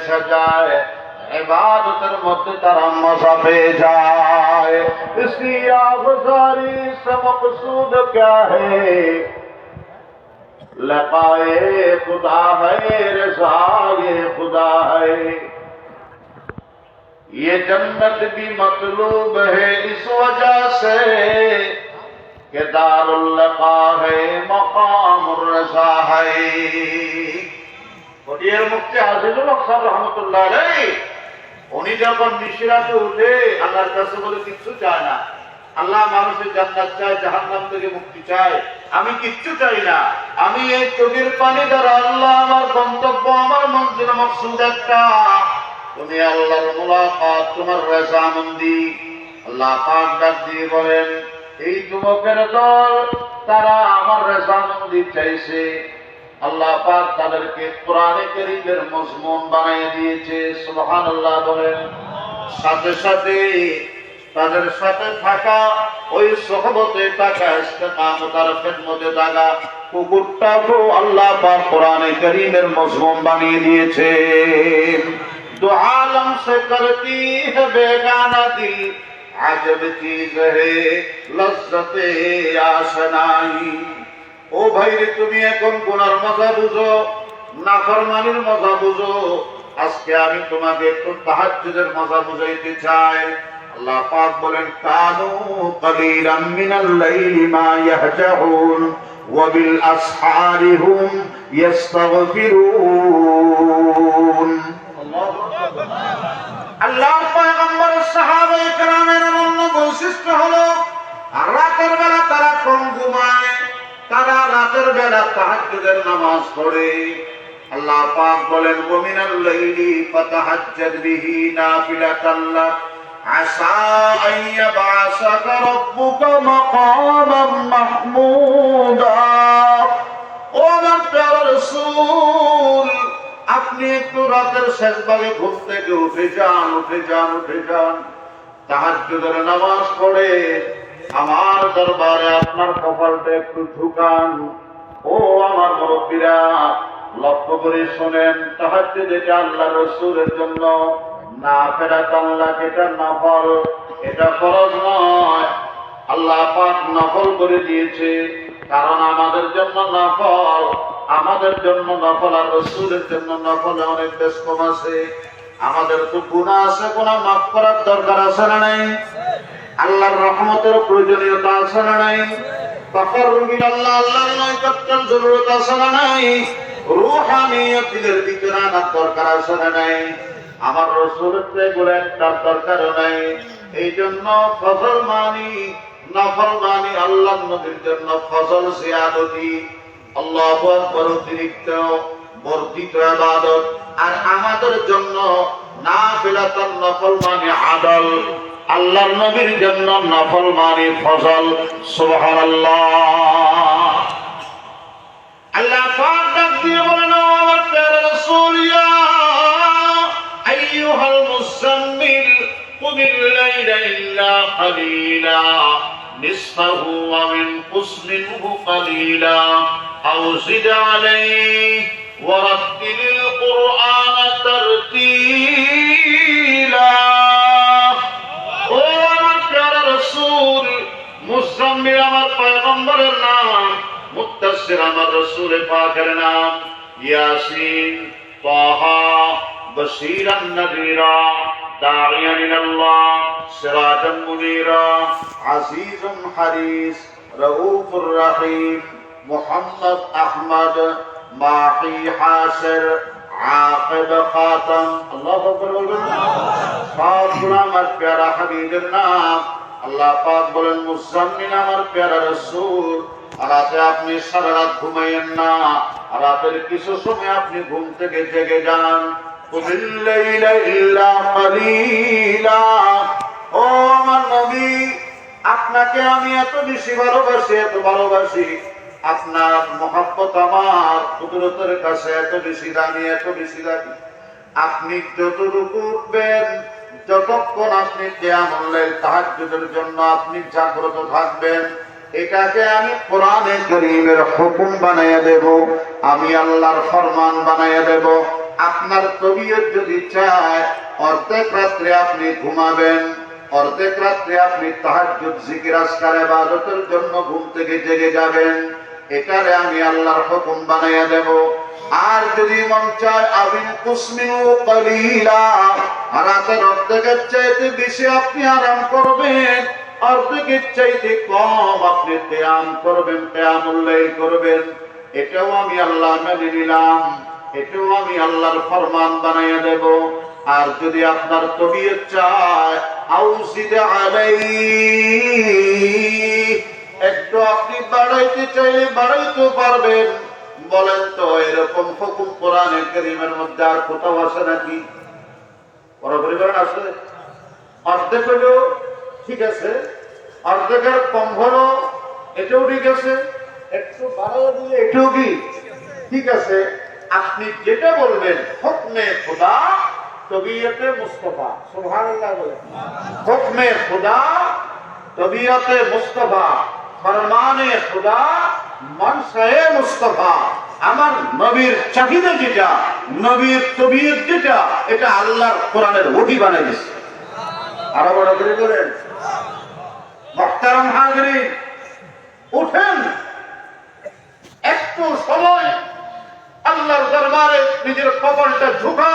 सजाए इबादतर मध्य तारा मजा पे जाए। इसकी आगुजारी से मकसूद क्या है? लकाए खुदा है, रज़ाए खुदा है। ये जन्नत भी मतलूब है इस वजह से कि दारुल लका है, मकामुर रज़ा है। কোটিয়ার মুফতি আজিজুল হক সাহেব রহমতুল্লাহ আলাইহি উনি যখন মিশরাতে উঠে আল্লাহর কাছে বলে কিচ্ছু চায় না, আল্লাহ মানুষের জান্নাত চায়, জাহান্নাম থেকে মুক্তি চায়, আমি কিচ্ছু চাই না, আমি এই চোখের পানি দ্বারা আল্লাহ আমার গন্তব্য, আমার মঞ্জিল মকসুদ একটা, তুমি আল্লাহর মুলাকাত, তোমার রেজামন্দি। আল্লাহ পাক ডাক দিয়ে বলেন, এই যুবকের দল তারা আমার রেজামন্দি চাইছে। আল্লাহ পাক তাদেরকে কোরআনে কারীমের মজমুন বানিয়ে দিয়েছে। সুবহানাল্লাহ বলেন। সাথে সাথে তাদের সাথে থাকা ওই সোহবতে থাকা ইস্তেকামতার খিদমতে থাকা কুকুরটাকেও আল্লাহ পাক কোরআনে কারীমের মজমুন বানিয়ে দিয়েছে। দো আলম সে করতি है बेगाना दिल अजब चीज है लज्जते आशनाई। ও ভাইরে, তুমি এখন গুনার মজা বুঝো, নাফরমানির মজা বুঝো, আজকে আমি তোমাকে একটু তাহাজ্জুদের মজা বুঝাইতে চাই। আল্লাহ পাক বলেন, কানু কালিলাম মিনাল লাইলি মা ইয়াহজাউন ওয়া বিল আসহারি হুম ইস্তাগফিরুন। আল্লাহর পয়গম্বরের সাহাবায়ে কেরামের অনন্য বৈশিষ্ট্য হলো রাতের বেলা তারা কম ঘুমায়, তারা রাতের বেলা তাহাজ্জুদের নামাজ পড়ে। আল্লাহ পাক বলেন, ওয়া মিনাল লাইলি ফাতাহাজ্জাদ বিহি নাফিলাতান লাক আসা আন ইয়াবআসাকা রাব্বুকা মাকামান মাহমুদা। ও আমার প্রিয় রাসূল, আপনি একটু রাতের শেষ ভাগে ঘুম থেকে উঠে যান, তাহাজ্জুদের নামাজ পড়ে আমার দরবারে আপনার কপালটা একটু ঝুঁকান। ও আমার মুরব্বীরা, লক্ষ্য করে শোনেন, তাহাজ্জুদ যেটা আল্লাহ রাসূলের জন্য নাফিলাতান লাক, এটা নফল, এটা ফরজ নয়। আল্লাহ পাক নফল করে দিয়েছে, কারণ আমাদের জন্য নফল, আমাদের জন্য নফল আর রাসূলের জন্য নফলে অনেক বেশ কম আছে। আমাদের তো গুনাহ আছে, গুনাহ মাফ করার দরকার আছে না নাই? আল্লাহর রহমতের প্রয়োজনীয়তা আছে না নাই? তাকাররুব ইলাল্লাহ, আল্লাহর নৈকট্যের জরুরত আছে না নাই? রূহানিয়ত দিলের ভিতরে আনার দরকার আছে না নাই? আমার রাসূলের এগুলো একটার দরকারও নাই। এই জন্য ফজল মানি, নফল মানি আল্লাহর নবীর জন্য ফজল জিয়াদতি, আল্লাহু আকবার অতিরিক্ত বর্ধিত ইবাদত, আর আমাদের জন্য নাফিলাতুন নফল মানে আদল, আল্লাহর নবীর জন্য নফল মানে ফজল। সুবহানাল্লাহ। আল্লাহ পাক ডাক দিয়ে বলেন, ও আমার প্রিয় রাসূল, ইয়া আইয়ুহাল মুযাম্মিল কুমিল লাইলা ইল্লা কালিলা নিসফাহু ওয়া মিনকুস মিনহু কালিলা আও জিদ আলাইহি ওয়া রাত্তিলিল কুরআনা তারতীলা। মুজাম্মিল আমার পয়গম্বরের নাম, মুত্তাসির আমার রাসূল পাকের নাম। ইয়াসিন, তাহা, বাশীরান নাযীরা, দাঈয়ান ইলাল্লাহ, সিরাজান মুনীরা, আজিজুন হারিস, রাউফুর রহিম, মুহাম্মদ আহমদ, মাহি হাশির, আকিব খাতাম। আল্লাহু আকবার বলবেন। সব আমার প্যারা হাবিবের নাম। আল্লাহ পাক বলেন, মুজাম্মিল আমার প্যারা রাসূল, রাতে আপনি সারা রাত ঘুমাইয়েন না, রাতের কিছু সময় আপনি ঘুম থেকে জেগে যান। কুমিল লাইলা ইল্লা কালিলা। ও আমার নবী, আপনাকে আমি এত বেশি ভালোবাসি, আপনার মহব্বত আমার কুদরতের কাছে এত বেশি দামি। আপনি যতটুকু উঠবেন, যতক্ষণ আপনি কিয়ামুল লাইল তাহাজ্জুদের জন্য আপনি জাগ্রত থাকবেন, এটাকে আমি কোরআনে কারীমের হুকুম বানাইয়া দেব, আমি আল্লাহর ফরমান বানাইয়া দেব। আপনার তবিয়ত যদি চায় অর্ধেক রাত্রে আপনি ঘুমাবেন, অর্ধেক রাত্রে আপনি তাহাজ্জুদ জিকির আজকার ইবাদতের জন্য ঘুম থেকে জেগে যাবেন, এটারে আমি আল্লাহর হুকুম বানাইয়া দেব। আর যদি মন চায় আবিন কুসমিনু কলিলা, রাতের অর্ধেকের চাইতে বেশি আপনি আরাম করবেন, অর্ধেকের চাইতে কম আপনি কিয়াম করবেন, কিয়ামুল লাইল করবেন, এটাও আমি আল্লাহ মেনে নিলাম, এটাও আমি আল্লাহর ফরমান বানাইয়া দেব। আর যদি আপনার তবিয়ত চায় আউজিদ আলাইহি, একটু আপনি বাড়াইতে চাইলে বাড়াইতে পারবেন। বলেন তো এরকম হুকুম কোরআনে কারীমের মধ্যে আর কোথাও আছে নাকি? বরাবরই বলেন আছে? অর্ধেক হলো ঠিক আছে, অর্ধেকের কম হলো এটাও ঠিক আছে, একটু বাড়াইয়া দিলে এটাও কি ঠিক আছে। আপনি যেটা বলবেন হুকমে খোদা তবিয়তে মুস্তাফা, সুবহানাল্লাহ বলেন। হুকমে খোদা তবিয়তে মুস্তাফা, ফরমানে খোদা মনসায়ে মুস্তাফা। আমার নবীর চাহিদা যেটা, নবীর তবিয়ত যেটা, এটা আল্লাহর কোরআনের ওহী বানাই দিয়েছে। আরো বড় করে বলেন। মুহতারাম হাজিরিন, উঠেন, একটু সময় আল্লাহর দরবারে নিজের কপালটা ঝুঁকা